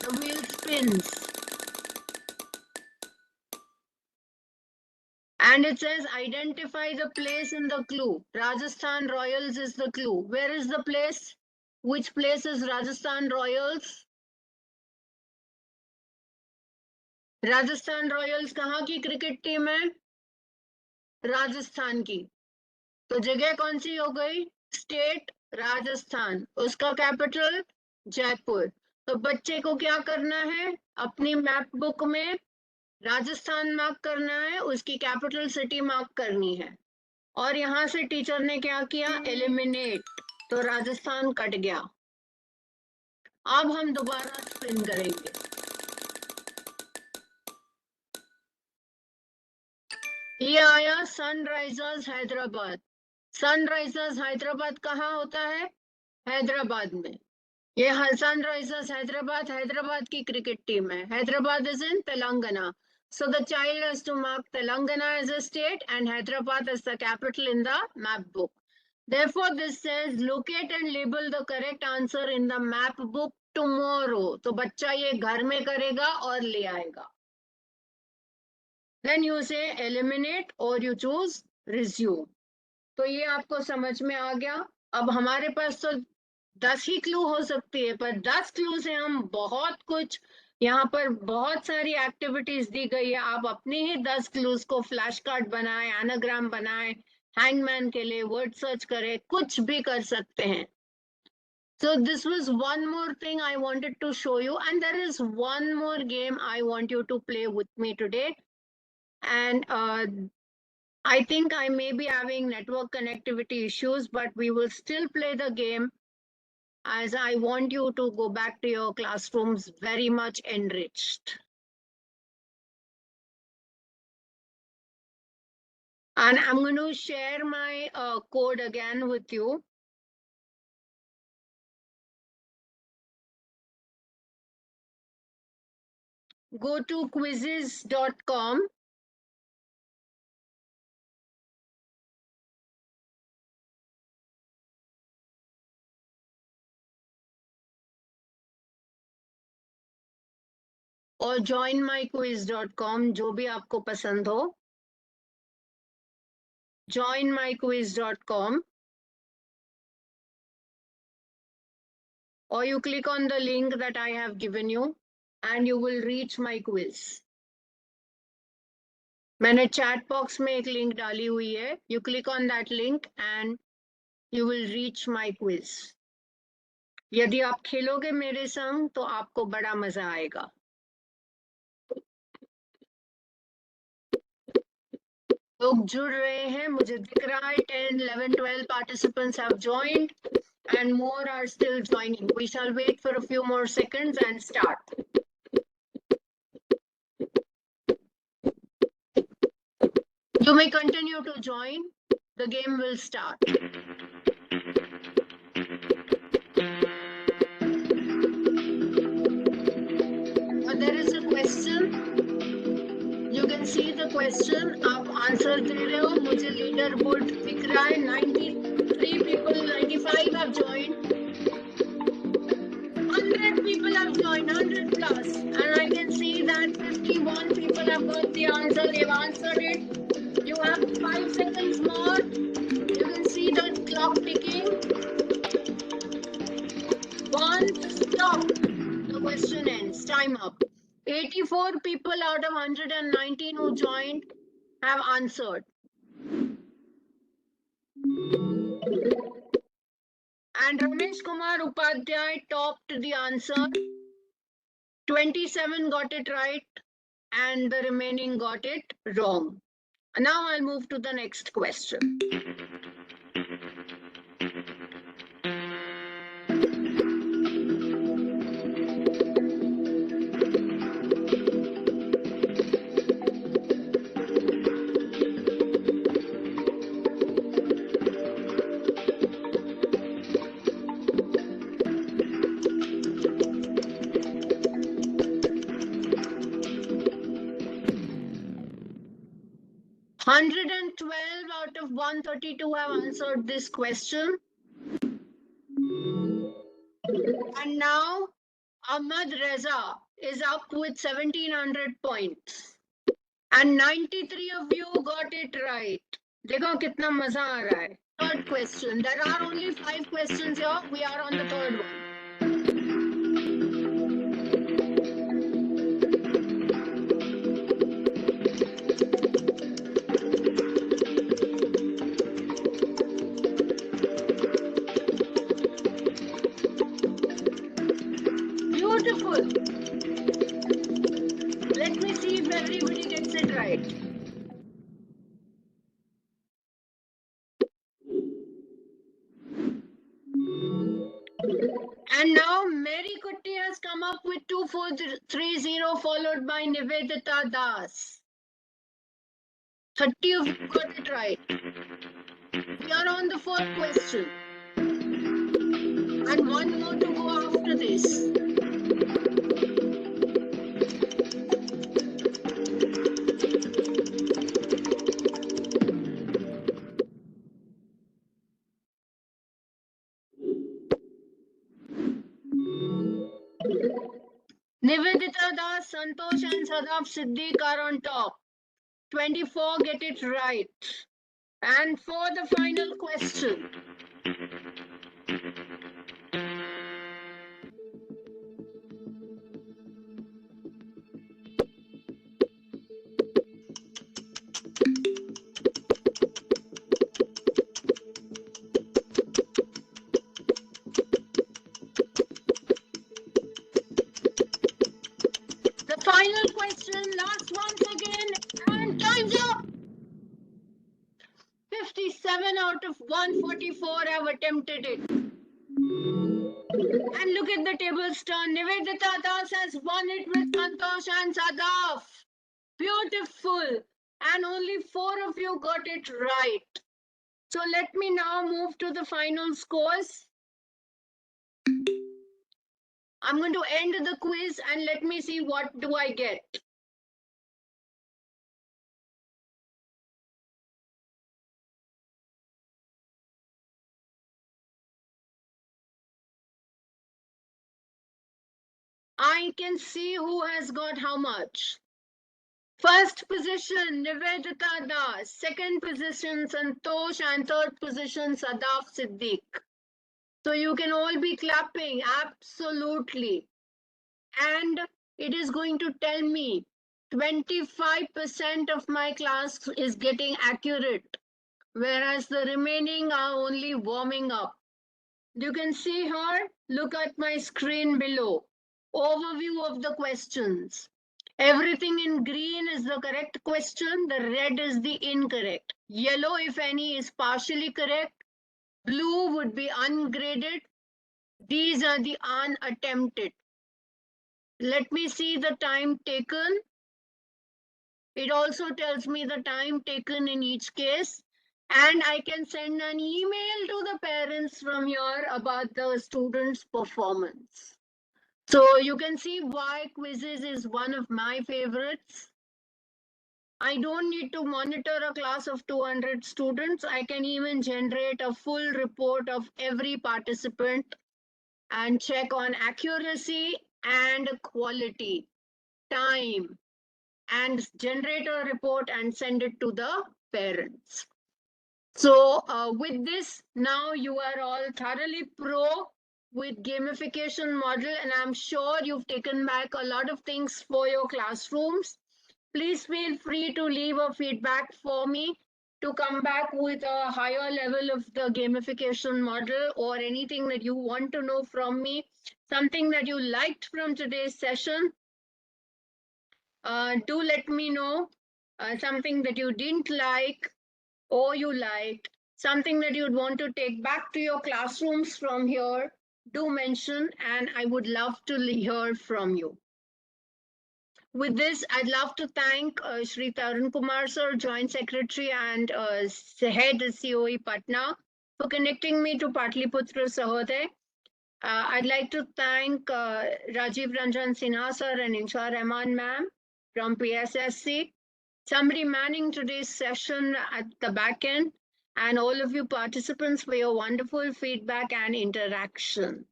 The wheel spins. And it says identify the place in the clue. Rajasthan Royals is the clue. Where is the place? Which place is Rajasthan Royals? Rajasthan Royals कहाँ की cricket team है? राजस्थान की. तो जगह कौन सी हो गई? State Rajasthan. उसका कैपिटल जयपुर. तो बच्चे को क्या करना है? अपनी मैप बुक में राजस्थान मार्क करना है, उसकी कैपिटल सिटी मार्क करनी है. और यहाँ से टीचर ने क्या किया? एलिमिनेट. तो राजस्थान कट गया. अब हम दोबारा स्पिन करेंगे. ये आया सनराइजर्स हैदराबाद. सनराइजर्स हैदराबाद कहाँ होता है? हैदराबाद में. ये सनराइजर्स हैदराबाद हैदराबाद की क्रिकेट टीम है. Hyderabad is in Telangana. So the child has to mark Telangana as a state and Hyderabad as the capital in the map book. Therefore, this says locate and label the correct answer in the map book tomorrow. तो बच्चा ये घर में करेगा और ले आएगा. Then you say eliminate or you choose resume. तो ये आपको समझ में आ गया. अब हमारे पास तो 10 ही क्लू हो सकती है, पर 10 क्लू से हम बहुत कुछ, यहाँ पर बहुत सारी एक्टिविटीज दी गई है. आप अपनी ही 10 क्लूज को फ्लैश कार्ड बनाएं, एनाग्राम बनाएं, हैंगमैन के लिए वर्ड सर्च करें, कुछ भी कर सकते हैं. So this was one more thing I wanted to show you, and there is one more game I want you to play with me today. And I think I may be having network connectivity issues, but we will still play the game as I want you to go back to your classrooms very much enriched. And I'm going to share my code again with you. go to quizzes.com. और joinmyquiz.com, जो भी आपको पसंद हो. joinmyquiz.com, or you click on the link that I have given you and you will reach my quiz. मैंने chat box में एक link डाली हुई है. You click on that link and you will reach my quiz. यदि आप खेलोगे मेरे संग तो आपको बड़ा मजा आएगा. लोग जुड़ रहे हैं, मुझे दिख रहा है 10, 11, 12 participants have joined and more are still joining. We shall wait for a few more seconds and start. You may continue to join. The game will start. There is a question. You can see the question. आप answer दे रहे हो. मुझे leader board दिख रहा है. 93 people, 95 have joined. 100 people have joined, 100 plus. And I can see that 51 people have got the answer. They've answered it. You have 5 seconds more. You can see the clock ticking. 1, stop. The question ends. Time up. 84 people out of 119 who joined have answered. And Ramesh Kumar Upadhyay topped the answer. 27 got it right and the remaining got it wrong. Now I'll move to the next question. Hundred and 12 out of 132 have answered this question. And now Ahmad Reza is up with 1700 points. And 93 of you got it right. देखो कितना मजा आ रहा है. Third question. There are only 5 questions here. We are on the third one. Beautiful. Let me see if everybody gets it right. And now Mary Kutti has come up with 2430 followed by Nivedita Das. 30 of you got it right. We are on the fourth question. And one more to go after this. Nivedita Das, Santosh and Sadaf Siddiq are on top. 24 get it right. And for the final question. The final question, last once again, and time's up. 57 out of 144 have attempted it. And look at the tables turn. Nivedita Das has won it with Santosh and Sadaf. Beautiful. And only 4 of you got it right. So let me now move to the final scores. I'm going to end the quiz and let me see what do I get. I can see who has got how much. First position, Nivedita Das. Second position, Santosh. And third position, Sadaf Siddiq. So you can all be clapping, absolutely. And it is going to tell me 25% of my class is getting accurate, whereas the remaining are only warming up. You can see here, look at my screen below. Overview of the questions. Everything in green is the correct question, the red is the incorrect. Yellow, if any, is partially correct. Blue would be ungraded. These are the unattempted. Let me see the time taken. It also tells me the time taken in each case. And I can send an email to the parents from here about the students' performance. So you can see why quizzes is one of my favorites. I don't need to monitor a class of 200 students. I can even generate a full report of every participant and check on accuracy and quality, time, and generate a report and send it to the parents. So with this, now you are all thoroughly pro with gamification model, and I'm sure you've taken back a lot of things for your classrooms. Please feel free to leave a feedback for me to come back with a higher level of the gamification model or anything that you want to know from me, something that you liked from today's session. Do let me know something that you didn't like or you liked, something that you'd want to take back to your classrooms from here. Do mention, and I would love to hear from you. With this, I'd love to thank Shri Tarun Kumar sir, Joint Secretary and Head COE Patna, for connecting me to Patliputra Sahodaya. I'd like to thank Rajiv Ranjan Sinha sir and Insha Rahman ma'am from PSSC, somebody manning today's session at the back end, and all of you participants for your wonderful feedback and interaction.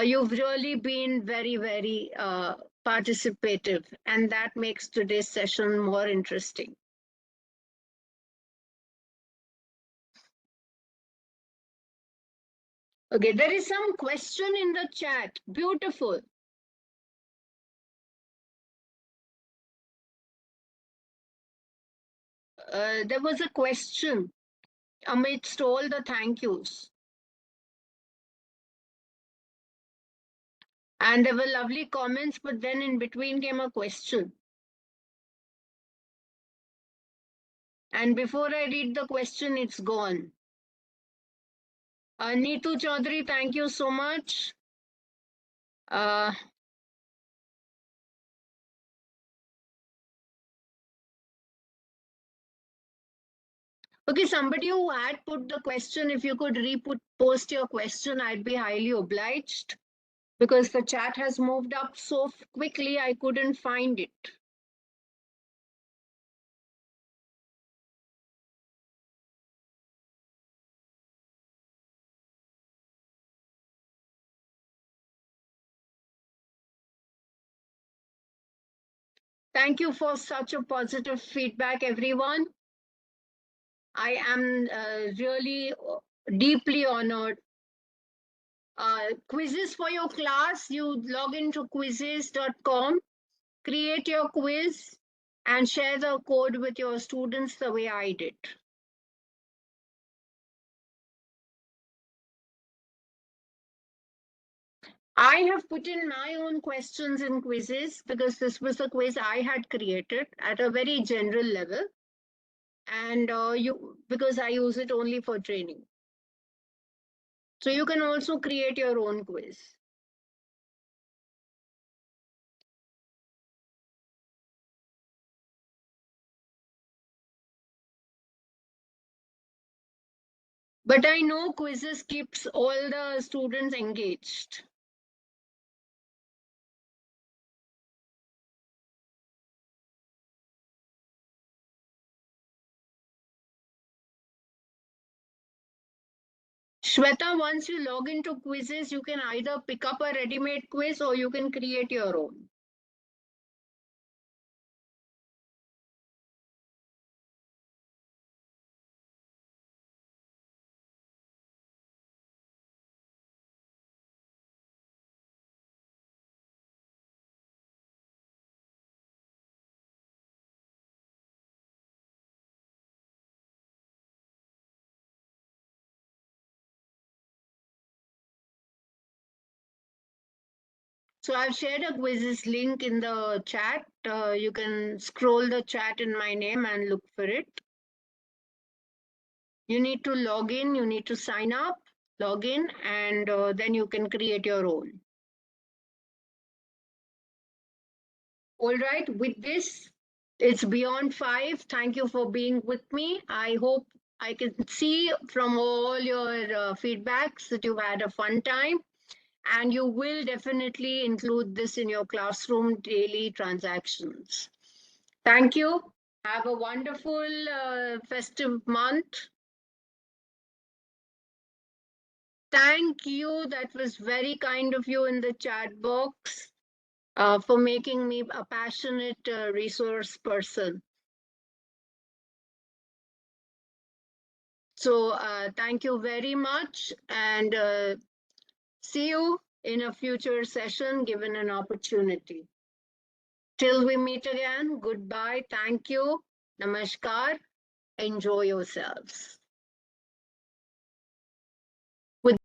You've really been very, very participative, and that makes today's session more interesting. Okay, there is some question in the chat. Beautiful. There was a question amidst all the thank yous. And there were lovely comments, but then in between came a question. And before I read the question, it's gone. Neetu Chaudhary, thank you so much. Okay, somebody who had put the question, if you could post your question, I'd be highly obliged, because the chat has moved up so quickly, I couldn't find it. Thank you for such a positive feedback, everyone. I am really deeply honored. Quizzes for your class, you log into quizzes.com, create your quiz, and share the code with your students the way I did. I have put in my own questions in quizzes because this was a quiz I had created at a very general level. And because I use it only for training. So you can also create your own quiz. But I know quizzes keeps all the students engaged. Shweta, once you log into quizzes, you can either pick up a ready-made quiz or you can create your own. So I've shared a quizzes link in the chat. You can scroll the chat in my name and look for it. You need to log in, you need to sign up, log in, and then you can create your own. All right, with this, it's beyond 5. Thank you for being with me. I hope I can see from all your feedbacks that you've had a fun time. And you will definitely include this in your classroom daily transactions. Thank you. Have a wonderful festive month. Thank you. That was very kind of you in the chat box for making me a passionate resource person. So thank you very much and see you in a future session given an opportunity. Till we meet again, goodbye. Thank you. Namaskar. Enjoy yourselves. With